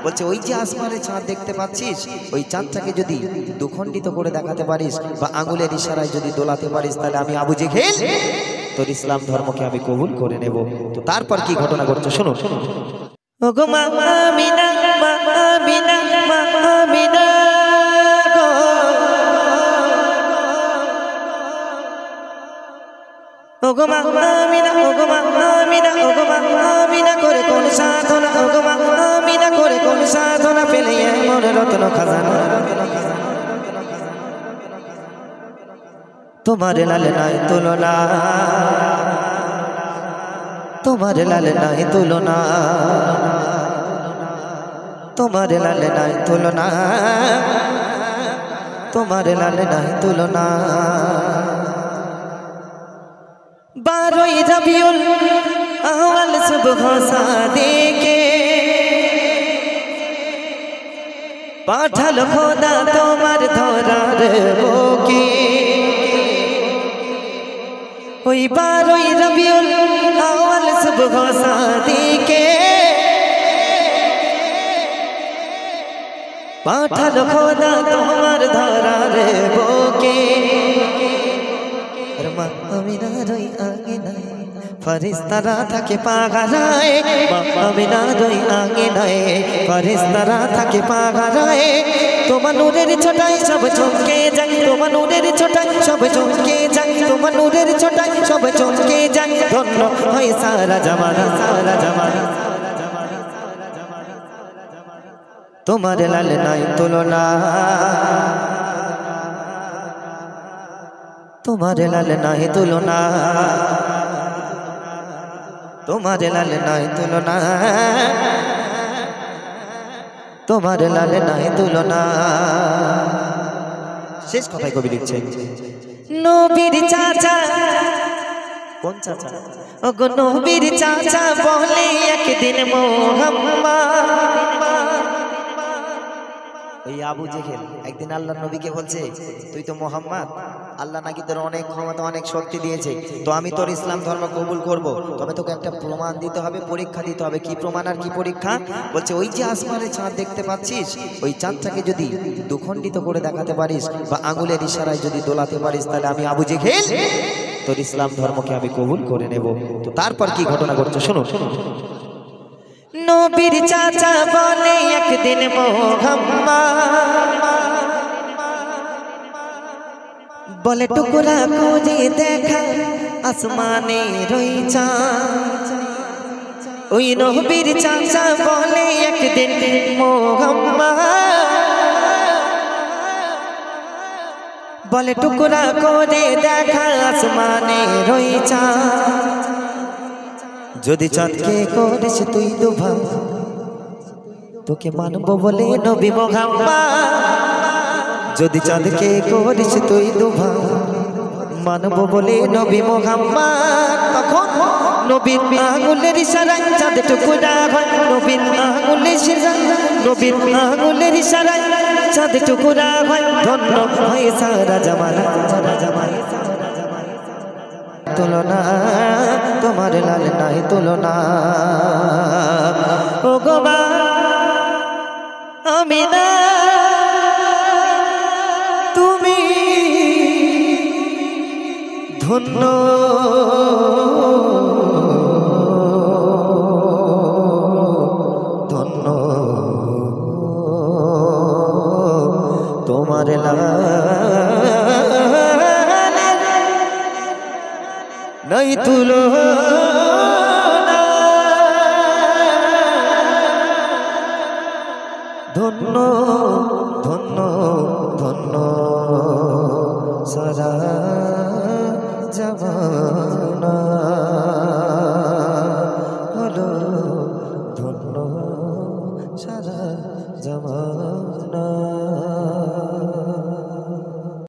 বলছে ওই যে আসমানে চাঁদ দেখতে পাচ্ছিস, ওই চাঁদটাকে যদি দুখণ্ডিত করে দেখাতে পারিস বা আঙুলের ইশারায় যদি দোলাতে পারিস, তাহলে আমি আবু জেহেল তোর ইসলাম ধর্মকে আমি কবুল করে নেব। তো তারপর কি ঘটনা ঘটছে শুনুন। ওগো মা আমিনা, মা আমিনা, মা আমিনা গো, ওগো মা আমিনা, ওগো মা আমিনা, ওগো মা আমিনা করে কোন সাধনা, ওগো মা আমিনা করে কোন সাধনা পেলে এমন রত্ন খাজানা। তোমার লাল নাই তুলনা, তোমার লাল নাই তুলনা, তোমার লাল নাই তুলনা, তোমার লাল নাই তুলনা। 12ই রবিউল আউয়াল সুবহ সাদিকে পাঠালো খোদা তোমার ধরার বুকে। ওই 12ই রবিউল আউয়াল সুবহ সাদিকে পাঠালো খোদা তোমার ধরার বুকে। মা আমিনার ওই আঙিনায় ফেরেশতারা থাকে পাহারায়, মা আমিনার ওই আঙিনায় ফেরেশতারা থাকে পাহারায়। তোমার নূরের ছোটায় সব চমকে যায়, তোমার নূরের ছোটায় সব চমকে যায়, তোমার নূরের ছোটায় সব চমকে যায়। ধন্য হয় সারা জামানা, সারা জামানা। তোমার লাল নাই তুলনা, তোমার লাল নাই তুলনা, তোমার লাল নাই তুলনা, তোমার লাল নাই তুলনা। শেষ কথায় কবি লিখছেন, নবীর চাচা, কোন চাচা? ওগো নবীর চাচা বলে একদিন মুহাম্মদ, ওই আবু জেহেল একদিন আল্লাহর নবীকে বলছে, তুই তো মুহাম্মদ, আল্লাহ নাকি তোর অনেক ক্ষমতা অনেক শক্তি দিয়েছে, তো আমি তোর ইসলাম ধর্ম কবুল করব, তবে তোকে একটা প্রমাণ দিতে হবে, পরীক্ষা দিতে হবে। কি প্রমাণ আর কি পরীক্ষা? বলছে ওই যে আসমানে চাঁদ দেখতে পাচ্ছিস, ওই চাঁদটাকে যদি দুখণ্ডিত করে দেখাতে পারিস বা আঙুলের ইশারায় যদি দোলাতে পারিস, তাহলে আমি আবু জেহেল তোর ইসলাম ধর্মকে আমি কবুল করে নেব। তো তারপর কি ঘটনা ঘটছে শুনুন। নবীর চাচা বলে একদিন মুহাম্মদ, বলে টুকরা খুঁজে দেখা আসমানে রই চাঁদ। ওই নবীর চাচা বলে একদিন মুহাম্মদ, বলে টুকরা করে দেখা আসমানে রই চাঁদ। যদি চাঁদকে করিস তুই দুভা, তোকে মানব বলে নবী মুহাম্মদ। যদি চাঁদকে করিস তুই দুভা, মানব বলে নবী মুহাম্মদ। তখন নবীর আঙুলের ইশারায় চাঁদ টুকরা হয়, নবীর আঙুলের ইশারায়, নবীর আঙুলের ইশারায় চাঁদ টুকরা হয়। ধন্য হয় সারা জামানা, সারা জামানা। তুলনা তোমার লাল নাই তুলনা, ও গো মা আমিনা তুমি ধন্য, ধন্য তোমার লাল নাই তুলনা।